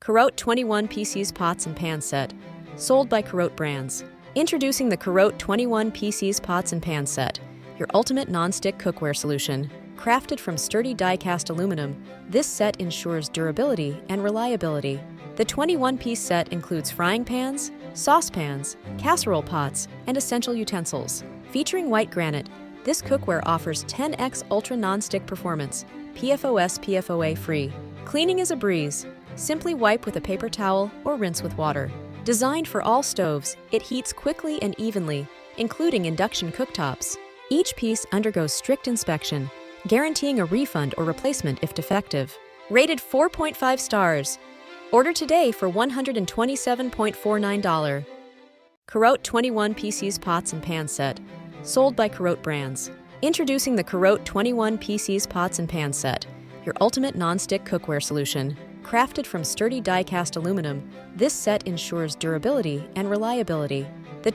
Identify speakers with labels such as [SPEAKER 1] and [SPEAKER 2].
[SPEAKER 1] Carotte 21 PCs Pots and Pan Set, sold by Carotte Brands. Introducing the Carotte 21 PCs Pots and Pan Set, your ultimate non-stick cookware solution. Crafted from sturdy die-cast aluminum, this set ensures durability and reliability. The 21-piece set includes frying pans, saucepans, casserole pots, and essential utensils. Featuring white granite, this cookware offers 10x ultra non-stick performance, PFOS PFOA free. Cleaning is a breeze. Simply wipe with a paper towel or rinse with water. Designed for all stoves, it heats quickly and evenly, including induction cooktops. Each piece undergoes strict inspection, guaranteeing a refund or replacement if defective. Rated 4.5 stars. Order today for $127.49. Carotte 21 PCs Pots and Pan Set, sold by Carotte Brands. Introducing the Carotte 21 PCs Pots and Pan Set, your ultimate non-stick cookware solution. Crafted from sturdy die-cast aluminum, this set ensures durability and reliability. The